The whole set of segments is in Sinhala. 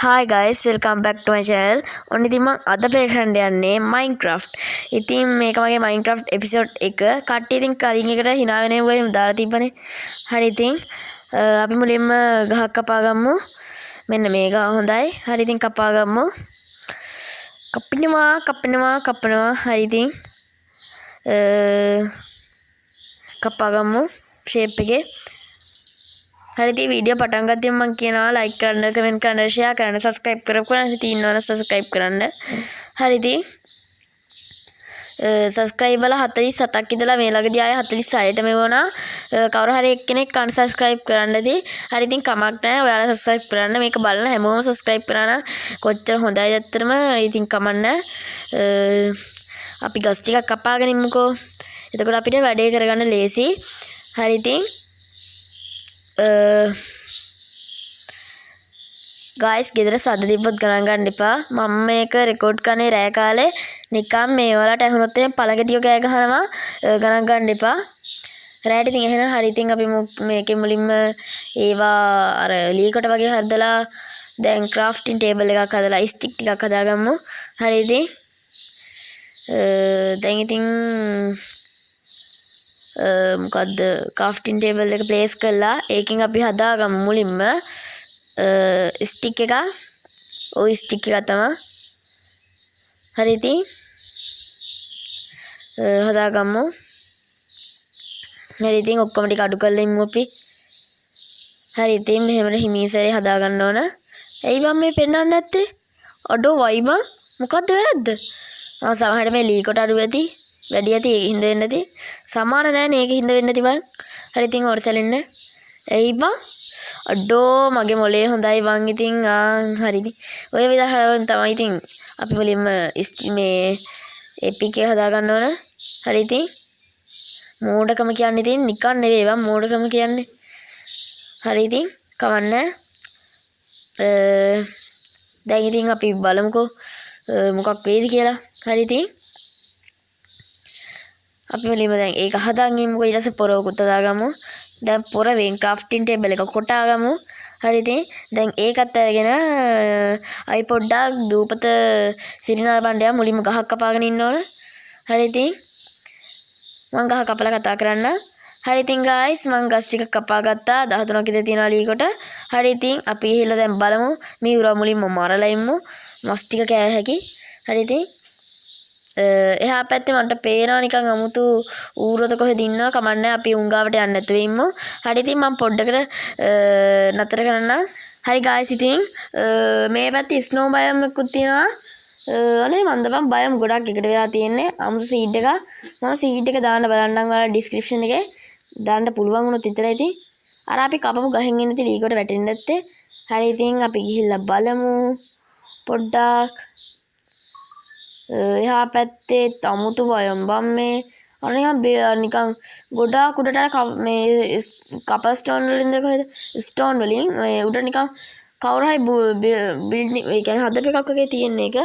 Hi guys, welcome back to my channel. ඔන්න ඉතින් මම අද ප්ලේ කරන්න යන්නේ Minecraft. ඉතින් මේක මගේ Minecraft episode 1. කට්ටිය ඉතින් කලින් එකට hina වෙන ඒවා එහෙම දාලා තිබ්බනේ. හරි ඉතින් අපි මුලින්ම ගහක් කපා ගමු. මෙන්න මේක හොඳයි. හරි ඉතින් කපා ගමු. කපනවා. හරි ඉතින් කපා ගමු shape එකේ. හරි ඉතින් වීඩියෝ පටන් ගත්තම මම කියනවා like කරන්න, comment කරන්න, share කරන්න, subscribe කරපුවා ඉතින් ඉන්නවනම් subscribe කරන්න. හරි ඉතින් subscribe වල 47ක් ඉඳලා මේ ළඟදී ආයේ 46ට මෙවුණා. කවුරු හරි එක්කෙනෙක් unsubscribe කරන්නදී. හරි ඉතින් කමක් නැහැ. ඔයාලා subscribe කරන්න. මේක බලන හැමෝම subscribe කරා නම් කොච්චර හොඳයිද ඇත්තටම. ඉතින් කමක් නැහැ. අපි ගස් ටිකක් කපාගෙන ඉමුකෝ. එතකොට අපිට වැඩේ කරගන්න ලේසි. හරි ඉතින් guys ගෙදර සද්ද තිබ්බොත් ගණන් ගන්න එපා. මම මේක රෙකෝඩ් කරන්නේ රෑ කාලේ. නිකන් මේ වලට ඇහුනොත් එහෙනම් පළඟටියෝ කෑ ගහනවා. ගණන් ගන්න එපා. රෑට ඉතින් එහෙනම් හරි ඉතින් අපි මේකේ මුලින්ම ඒවා අර ලීකොට වගේ හදලා දැන් crafting table එකක් හදලා stick ටිකක් හදාගමු. හරි ඉතින් දැන් ඉතින් මොකද්ද crafting table එක place කළා. ඒකෙන් අපි හදාගමු මුලින්ම stick එක. ওই stick එක තමයි. හරි ඉතින් හදාගමු. හරි ඉතින් ඔක්කොම ටික අඩු කරලා ඉමු අපි. හරි ඉතින් මෙහෙම හිමීසරේ හදාගන්න ඕන. ඇයි මම මේ පෙන්නන්නේ නැත්තේ? අඩෝ වයි බං මොකද්ද වැරද්ද? සමහරට මේ ලී කොට අඩු ඇති. වැඩි ඇති ඒක හින්දා වෙන්නේ නැති. සමාන නැහැනේ ඒක හින්දා වෙන්නේ නැති බං. හරි ඉතින් ඔරසලින්න. එයි බං. අඩෝ මගේ මොලේ හොඳයි බං ඉතින් හරිනේ. ඔය විදිහට තමයි ඉතින් අපි මුලින්ම මේ එපික් එක හදා ගන්න ඕන. හරි ඉතින් මෝඩකම කියන්නේ ඉතින් නිකන් නෙවෙයි බං මෝඩකම කියන්නේ. හරි ඉතින් කවන්න. දැන් ඉතින් අපි බලමුකෝ මොකක් වෙයිද කියලා. හරි ඉතින් අපි මුලින්ම දැන් ඒක හදාගෙන ඉමුකෝ. ඊට පස්සේ පොරවකුත් හදාගමු. දැන් පොරවෙන් crafting table එක කොටාගමු. හරි ඉතින් දැන් ඒකත් අරගෙන අයි පොඩ්ඩක් දූපත සිරිනාල බණ්ඩයා මුලින්ම ගහක් කපාගෙන ඉන්න ඕන. හරි ඉතින් මම ගහ කපලා කතා කරන්න. හරි ඉතින් guys මම ගස් ටික කපා ගත්තා. 13ක් ඉඳලා තියෙනවා ලීකොට. හරි ඉතින් අපි ගිහලා දැන් බලමු. මේ උරා මුලින්ම මරලා ඉමු. මස් ටික කෑ හැකි. හරි ඉතින් එහා පැත්තේ මන්ට පේනවා නිකන් අමුතු ඌරොත කොහෙද ඉන්නවා කමන්නේ. අපි උංගාවට යන්න නැතුව ඉමු. හරි ඉතින් මම පොඩ්ඩකට නතර කරන්න. හරි guys ඉතින් මේ පැත්තේ ස්නෝ බයම් එකකුත් තියෙනවා. අනේ මන්ද බම් බයම් ගොඩක් එකට වෙලා තියෙන්නේ. අමුතු සීඩ් එක. මම සීඩ් එක දාන්න බලන්නම් ඔයාලා description එකේ. දාන්න පුළුවන් වුණොත් විතරයි ඉතින්. අර අපි කපපු ගහෙන් එන ඉතින් ලීකොට වැටෙන්නේ නැත්තේ. හරි ඉතින් අපි ගිහිල්ලා බලමු පොඩ්ඩක්. එහා පැත්තේ අමුතු බයම් බම් මේ නිකන් ගොඩාක් උඩට මේ කපල් ස්ටෝන් වලින්ද කොහෙද ස්ටෝන් වලින් මේ උඩ නිකන් කවුරු හරි බිල්ඩින් ඒ කියන්නේ හදපු එකක් වගේ තියෙන එක.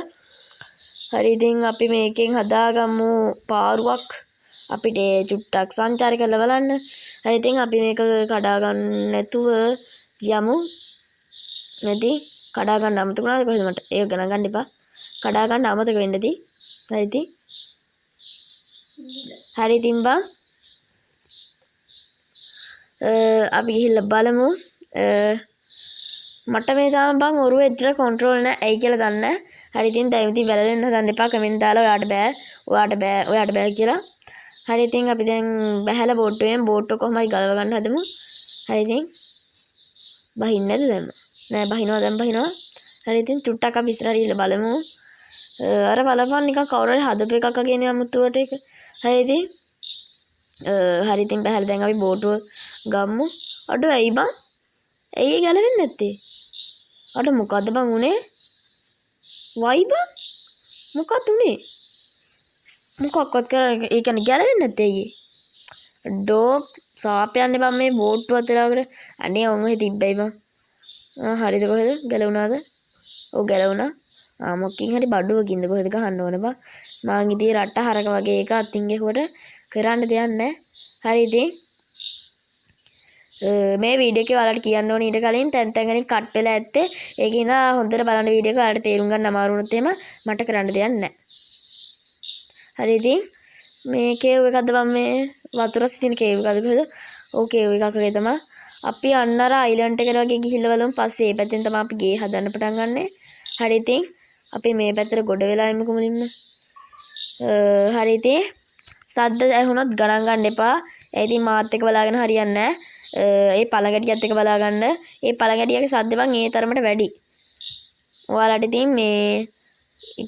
හරි ඉතින් අපි මේකෙන් හදාගමු පාරුවක්. අපිට චුට්ටක් සංචාරය කරලා බලන්න. හරි ඉතින් අපි මේක කඩා ගන්න නැතුව යමු. නැති කඩා ගන්න අමතක වුණාද කොහෙද මට? ඒක ගණන් ගන්න එපා. කඩා ගන්න අමතක වෙන්නදී. හරි ඉතින් හරි ඉතින් බං අපි ගිහිල්ලා බලමු. මට මේ තාම බං ඔරුව එච්චර කන්ට්‍රෝල් නැහැ. ඇයි කියලා දන්නේ නැහැ. හරි ඉතින් දැන් ඉතින් වැළලෙන්න හදන්න එපා. කමෙන්ට් දාලා ඔයාට බෑ කියලා. හරි ඉතින් අපි දැන් බහැලා බෝට්ටුව කොහොම හරි ගලව ගන්න හදමු. හරි ඉතින් බහින්නද දැන්? නෑ බහිනවා. හරි ඉතින් චුට්ටක් අපි ඉස්සරහට ගිහලා බලමු. අර බලපන් නිකන් කවුරු හරි හදපු එකක් වගේ නේ අමුතුවට ඒක. හරි ඉතින් හරි ඉතින් බහැලා දැන් අපි බෝට්ටුව ගමු. අඩෝ ඇයි බං? ඇයි ගැලවෙන්නේ නැත්තේ? අඩ මොකද්ද බං උනේ? වයි බං මොකක්ද උනේ? මොකක්වත් කරන්නේ ඒ කියන්නේ ගැලවෙන්නේ නැත්තේ අයියේ. අඩෝ සාපයන්නේ බං මේ බෝට්ටුව අතලාගෙන. අනේ ඔන්න ඔහෙ තිබ්බයි බං. හරිද කොහෙද? ගැලවුණාද? ඔව් ගැලවුණා. මොකකින් හරි බඩුවකින්ද කොහෙද ගහන්න ඕන බං. මං ඉතින් රට හරක වගේ එක අතින් ගෙහුවට කරන්න දෙයක් නැහැ. හරි ඉතින් මේ වීඩියෝ එකේ ඔයාලට කියන්න ඕනේ ඊට කලින් තැන් තැන් වලින් කට් වෙලා ඇත්තේ. ඒකින්ද හොඳට බලන්න වීඩියෝ එක. ඔයාලට තේරුම් ගන්න අමාරු වුණොත් එහෙම මට කරන්න දෙයක් නැහැ. හරි ඉතින් මේ කේව් එකක්ද මම මේ වතුර සිටින කේව් එකක්ද කොහෙද? ඔව් කේව් එකක් වගේ තමයි. අපි අන්න අර අයිලන්ඩ් එකට වගේ ගිහිල්ලා බලමු. පස්සේ මේ පැත්තෙන් තමයි අපි ගේ හදන්න පටන් ගන්නෙ. හරි ඉතින් අපි මේ පැත්තට ගොඩ වෙලා ඉමුකෝ මුලින්ම. හරි ඉතින් සද්ද ඇහුනොත් ගණන් ගන්න එපා. ඒ ඉතින් මාත් එක්ක බලාගෙන හරියන්නේ නැහැ. ඒ පළඟැටියත් එක්ක බලා ගන්න. ඒ පළඟැටියගේ සද්ද බං ඒ තරමට වැඩි. ඔයාලට ඉතින් මේ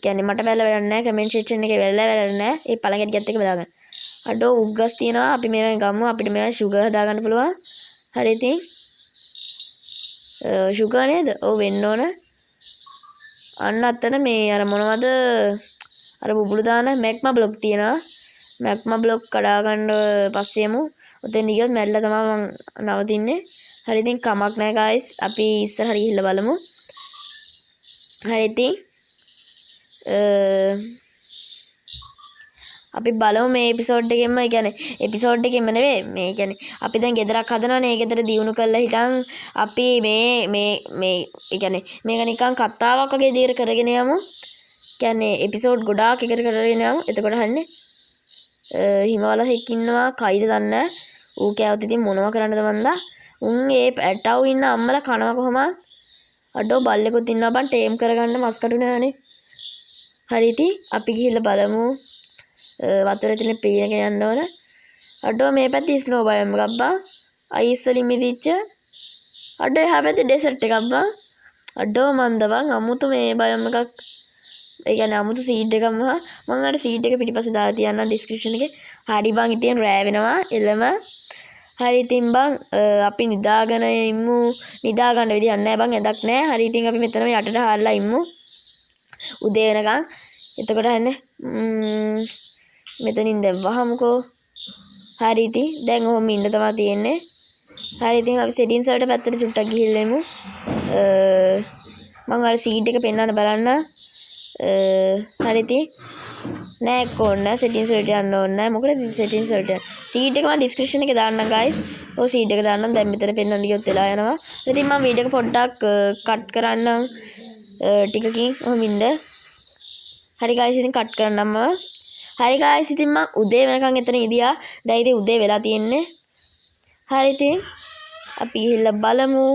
කියන්නේ මට වැල්ල වැඩක් නැහැ. කමෙන්ට් සෙක්ෂන් එකේ වැල්ල වැඩක් නැහැ. ඒ පළඟැටියත් එක්ක බලා ගන්න. අඩෝ උග්ගස් තියනවා. අපි මේවා ගමු. අපිට මේවා සුගර් හදා ගන්න පුළුවන්. හරි ඉතින් සුගර් නේද? ඔව් වෙන්න ඕන. අන්න අතන මේ අර මොනවද අර බුබුලු දාන මැග්මා බ්ලොක් තියෙනවා. මැග්මා බ්ලොක් කඩා ගන්න පස්සේ යමු. ඔතෙන් ගියොත් මැරිලා තමයි මං නවතින්නේ. හරි ඉතින් කමක් නැහැ guys. අපි ඉස්සරහට ගිහිල්ලා බලමු. හරි ඉතින් අපි බලමු මේ එපිසෝඩ් එකෙන්ම. ඒ කියන්නේ එපිසෝඩ් එකෙන්ම නෙවෙයි. මේ කියන්නේ අපි දැන් ගෙදරක් හදනවානේ. ඒ ගෙදර දියුණු කරලා හිටන් අපි මේ ඒ කියන්නේ මේක නිකන් කතාවක් වගේ විදිහට කරගෙන යමු. කියන්නේ එපිසෝඩ් ගොඩාක් එකට කරගෙන යමු. එතකොට හන්නේ හිමවලෙක් ඉන්නවා කයිද දන්නේ. ඌ කෑවොත් ඉතින් මොනවා කරන්නද මන්දා. උන් ඒ ඇටව ඉන්න අම්මලා කනවා කොහමද? අඩෝ බල්ලෙකුත් ඉන්නවා බං ටේම් කරගන්න මස් කටු නෑනේ. හරි ඉතින් අපි ගිහිල්ලා බලමු. වතුරේ තියෙන පීනක යන්න ඕන. අඩෝ මේ පැත්තේ ස්නෝ බයම් එකක් බං. අයිස් වලින් මිදිච්ච. අඩෝ එහා පැත්තේ ඩෙසර්ට් එකක් බං. අඩෝ මන්ද බං අමුතු මේ බයම් එකක්. ඒ කියන්නේ අමුතු සීඩ් එකක් මම අර සීඩ් එක පිටිපස්සේ දාලා තියන්නම් ඩිස්ක්‍රිප්ෂන් එකේ. හරි බං ඉතින් රෑ වෙනවා එළම. හරි ඉතින් බං අපි නිදාගෙන ඉමු. නිදා ගන්න විදියක් නැහැ බං ඇඳක් නැහැ. හරි ඉතින් අපි මෙතනම යටට හාරලා ඉමු. උදේ වෙනකන්. එතකොට හන්නේ මෙතනින් දැන් වහමුකෝ. හරි ඉතින් දැන් ඔහොම ඉන්න තමයි තියෙන්නේ. හරි ඉතින් අපි සෙටින්ස් වලට පැත්තට චුට්ටක් ගිහිල්ලා එමු. මම අර සීඩ් එක පෙන්වන්න බලන්න. හරි ඉතින් නෑ කොන්න සෙටින්ස් වලට යන්න ඕනේ නෑ. මොකද සෙටින්ස් වලට සීඩ් එක මම ඩිස්ක්‍රිප්ෂන් එකේ දාන්නම් guys. ඔය සීඩ් එක දාන්නම්. දැන් මෙතන පෙන්වන්න ගියොත් වෙලා යනවා. ඉතින් මම වීඩියෝ එක පොඩ්ඩක් කට් කරන්නම් ටිකකින් ඔහොම ඉන්න. හරි guys ඉතින් කට් කරන්නම් මම. හරි guys ඉතින් මම උදේ වෙනකන් එතන ඉදියා. දැන් ඉතින් උදේ වෙලා තියෙන්නේ. හරි ඉතින් අපි ගිහිල්ලා බලමු.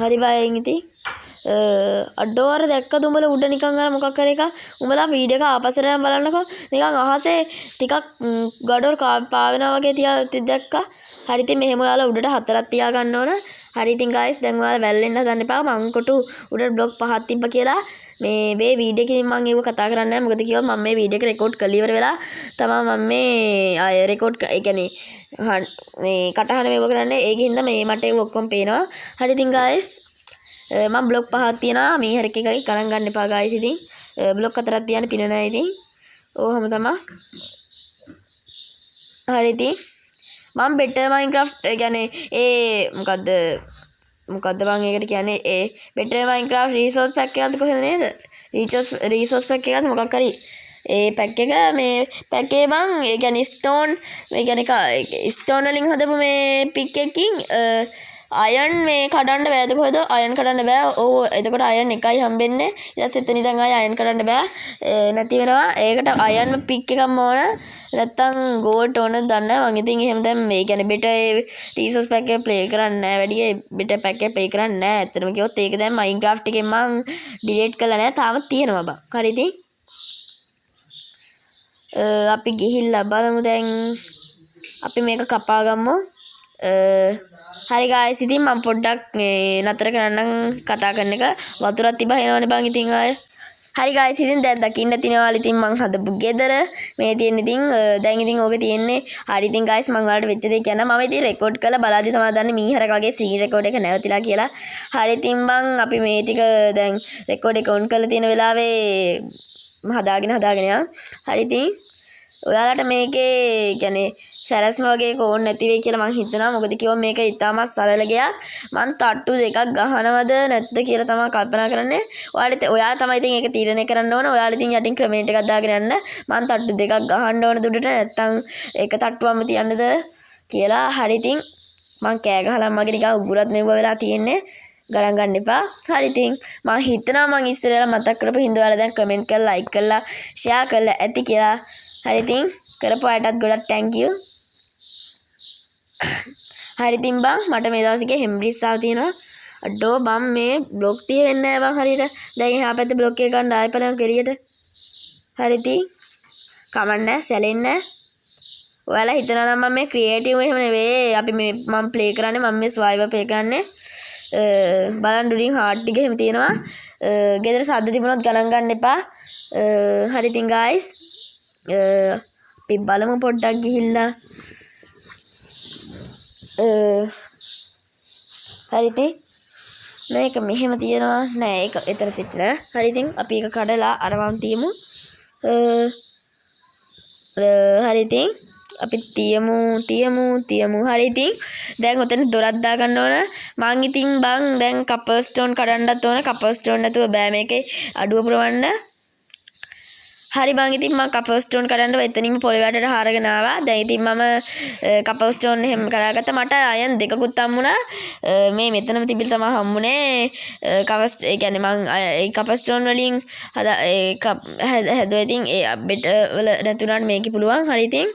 හරි බයෙන් ඉතින් අඩෝ අර දැක්කද උඹලා උඩ නිකන් අර මොකක් කර එක උඹලා වීඩියෝ එක ආපස්සට යන බලන්නකෝ නිකන් අහසේ ටිකක් ගඩොල් පාවෙනා වගේ තියා දැක්කා. හරි ඉතින් මෙහෙම ඔයාලා උඩට හතරක් තියා ගන්න ඕන. හරි ඉතින් guys දැන් ඔයාලා වැල්ලෙන්න හදන්න එපා. මං කොටු උඩට බ්ලොක් පහක් තිබ්බ කියලා මේ වීඩියෝ එකකින් මම ඒව කතා කරන්නේ නැහැ. මොකද කිව්වොත් මම මේ වීඩියෝ එක රෙකෝඩ් කරලා ඉවර වෙලා තමයි මම මේ ආය රෙකෝඩ් ඒ කියන්නේ මේ කටහඬ මේව කරන්නේ. ඒකින්ද මේ මට ඒක ඔක්කොම පේනවා. හරි ඉතින් guys මම බ්ලොක් පහක් තියනවා. මේ හරි එකයි ගණන් ගන්න එපා guys ඉතින්. බ්ලොක් හතරක් තියන්න පින නැහැ ඉතින්. ඕවම තමයි. හරි ඉතින් මම බෙටර් මයින්ක්‍රාෆ්ට් ඒ කියන්නේ මොකද්ද මම ඒකට කියන්නේ බෙටර් මයින්ක්‍රාෆ්ට් රිසෝස් පැක් එකක්ද කොහෙද නේද? රිසෝස් පැක් එකක්ද මොකක් හරි. ඒ පැක් එක මේ පැක් එකේ මං ඒ කියන්නේ ස්ටෝන් මේ කියන්නේ ස්ටෝන් වලින් හදපු මේ පික් එකකින් අයන් මේ කඩන්න බෑද කොහෙද? අයන් කඩන්න බෑ. ඔව් එතකොට අයන් එකයි හම්බෙන්නේ. ඊට පස්සේ එතන ඉඳන් ආය අයන් කඩන්න බෑ. නැති වෙනවා. ඒකට අයන් පික් එකක්ම ඕන. නැත්තම් ගෝල්ඩ් ඕන දන්නේ නැහැ. මං ඉතින් එහෙම දැන් මේ කියන්නේ බෙටර් රිසෝස් පැක් එක ප්ලේ කරන්නේ නැහැ. වැඩි බෙටර් පැක් එක ප්ලේ කරන්නේ නැහැ. ඇත්තටම කිව්වොත් ඒක දැන් මයින්ක්‍රාෆ්ට් එකෙන් මං ඩිලීට් කරලා නැහැ. තාම තියෙනවා බං. හරි ඉතින් අපි ගිහිල්ලා බලමු දැන්. අපි මේක කපා ගමු. හරි guys ඉතින් මම පොඩ්ඩක් නතර කරන්නම් කතා කරන එක. වතුරක් තිබා එනවනේ බං ඉතින් ආය. හරි guys ඉතින් දැන් දකින්න තියනවා ඉතින් මං හදපු ගෙදර මේ තියෙන ඉතින් දැන් ඉතින් ඕක තියෙන්නේ. හරි ඉතින් guys මං ඔයාලට වෙච්ච දේ කියන්න. මම ඉතින් රෙකෝඩ් කරලා බලාදී තමයි දන්නේ මීහරක වගේ ස්ක්‍රීන් රෙකෝඩ් එක නැවතිලා කියලා. හරි ඉතින් මං අපි මේ ටික දැන් රෙකෝඩ් එක ඔන් කරලා තියෙන වෙලාවේ හදාගෙන යනවා. හරි ඉතින් ඔයාලට මේකේ කියන්නේ සැලැස්ම වගේ ඕන නැති වෙයි කියලා මං හිතනවා. මොකද කිව්වොත් මේක ඉතාමත් සරල ගයක්. මං තට්ටු දෙකක් ගහනවද නැද්ද කියලා තමයි කල්පනා කරන්නේ. ඔයාලා තමයි ඉතින් ඒක තීරණය කරන්න ඕන. ඔයාලා ඉතින් යටින් කමෙන්ට් එකක් දාගෙන යන්න. මං තට්ටු දෙකක් ගහන්න ඕනද උඩට නැත්නම් ඒක තට්ටුවක්ම තියන්නද කියලා. හරි ඉතින් මං කෑ ගහලා මගේ නිකන් උගුරත් මෙව්ව වෙලා තියෙන්නේ. ගණන් ගන්න එපා. හරි ඉතින් මං හිතනවා මං ඉස්සරහලා මතක් කරපු හින්දා ඔයාලා දැන් කමෙන්ට් කරලා ලයික් කරලා ෂෙයා කරලා ඇති කියලා. හරි ඉතින් කරපු අයටත් ගොඩක් thank you. හරි ඉතින් බං මට මේ දවස්කේ හෙම්බ්‍රිස් ආව තියෙනවා. අඩෝ බං මේ බ්ලොක් තිය වෙන්නේ නැහැ බං හරියට. දැන් එහා පැත්තේ බ්ලොක් එක ගන්න ආයෙ බලන්න කෙලියට. හරි ඉතින් කමන්නේ සැලෙන්නේ. ඔයාලා හිතනවා නම් මම මේ ක්‍රියේටිව් එහෙම නෙවෙයි. අපි මේ මම ප්ලේ කරන්නේ මම මේ ස්වයිවර් ප්ලේ කරන්නේ. බලන් ඩුලින් හાર્ට් ටික එහෙම තියෙනවා. ගෙදර සද්ද තිබුණොත් ගණන් ගන්න එපා. හරි ඉතින් guys අපි බලමු පොඩ්ඩක් ගිහිල්ලා. හරි ඉතින් මේක මෙහෙම තියෙනවා නෑ ඒක එතන සිට නෑ. හරි ඉතින් අපි ඒක කඩලා අරවම් තියමු. හරි ඉතින් අපි තියමු. හරි ඉතින් දැන් ඔතන දොරක් දාගන්න ඕන. මං ඉතින් බං දැන් කපර් ස්ටෝන් කඩන්නත් ඕන. කපර් ස්ටෝන් නැතුව බෑ මේකේ අඩුව පුරවන්න. හරි බං ඉතින් මම කපර් ස්ටෝන් කඩන්න එතනින්ම පොළවේ වටේට හරගෙන ආවා. දැන් ඉතින් මම කපර් ස්ටෝන් එහෙම කඩාගත්තා. මට අයන් දෙකකුත් හම්බුණා. මේ මෙතනම තිබිලා තමයි හම්බුනේ. ඒ කියන්නේ මං ඒ කපර් ස්ටෝන් වලින් හැදුවා. ඉතින් ඒ බෙට වල නැතුණාට මේකේ පුළුවන්. හරි ඉතින්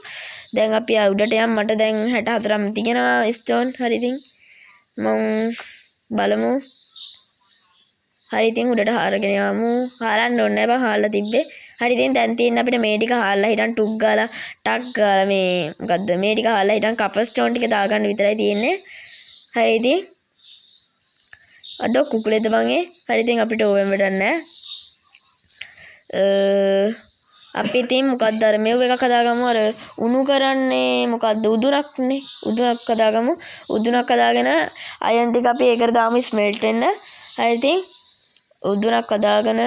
දැන් අපි උඩට යමු. මට දැන් 64ක් තියෙනවා ස්ටෝන්. හරි ඉතින් මම බලමු. හරි ඉතින් උඩට හරගෙන යමු. හරන්න ඕනේ නැහැ බං හාල්ලා තිබ්බේ. හරි ඉතින් දැන් තියෙන අපිට මේ ටික හාල්ලා හිටන් ටුක් ගාලා ටක් ගාලා මේ මොකද්ද මේ ටික හාල්ලා හිටන් කපර් ස්ටෝන් ටික දාගන්න විතරයි තියෙන්නේ. හරි ඉතින් අඩෝ කුකුලේද බං ඒ. හරි ඉතින් අපිට ඕවෙන් වැඩක් නැහැ. අපි ඉතින් මොකක්ද අර මෙව් එකක් හදාගමු. අර උණු කරන්නේ මොකද්ද උදුනක්නේ. උදුනක් හදාගමු. උදුනක් හදාගෙන අයන් ටික අපි ඒකට දාමු ස්මෙල්ට් වෙන්න. හරි ඉතින් උදුනක් හදාගෙන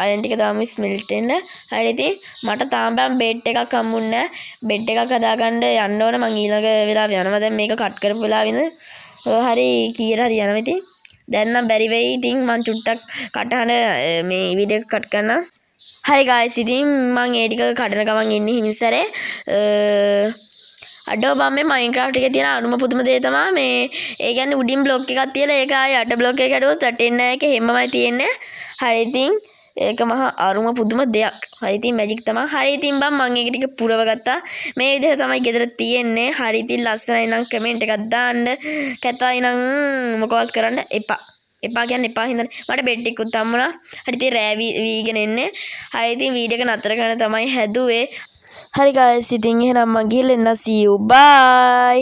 අයන් ටික දාමු ස්මෙල්ට් වෙන්න. හරි ඉතින් මට තාම බෙඩ් එකක් හම්බුන්නේ නැහැ. බෙඩ් එකක් හදාගන්න යන්න ඕන. මං ඊළඟ වෙලාව යනවා. දැන් මේක කට් කරපු වෙලාවෙ ඉඳන් හරි කීයට හරි යනවා. ඉතින් දැන් නම් බැරි වෙයි. ඉතින් මං චුට්ටක් කටහඬ මේ වීඩියෝ එක කට් කරනවා. හරි guys ඉතින් මං ඒ ටික කඩන ගමන් ඉන්නේ හිමිසරේ. අඩෝ බම් මේ මයින්ක්‍රාෆ්ට් එකේ තියෙන අනුම පුදුම දේ තමයි මේ ඒ කියන්නේ උඩින් බ්ලොක් එකක් තියලා ඒක ආයෙ යට බ්ලොක් එක කැඩුවොත් වැටෙන්නේ නැහැ. ඒක හැමමයි තියෙන්නේ. හරි ඉතින් ඒක මහා අරුම පුදුම දෙයක්. හරි ඉතින් මැජික් තමයි. හරි ඉතින් බම් මම ඒක ටික පුරව ගත්තා. මේ විදිහට තමයි ගෙදර තියෙන්නේ. හරි ඉතින් ලස්සනයි නම් කමෙන්ට් එකක් දාන්න. කැතයි නම් මොකවත් කරන්න එපා. එපා කියන්නේ එපා හින්දා මට බෙඩ් එකකුත් හම්බුණා. හරි ඉතින් රෑ වීගෙන එන්නේ. හරි ඉතින් වීඩියෝ එක නතර කරන්න තමයි හැදුවේ. හරි guys ඉතින් එහෙනම් මම ගිහලා එන්න see you bye.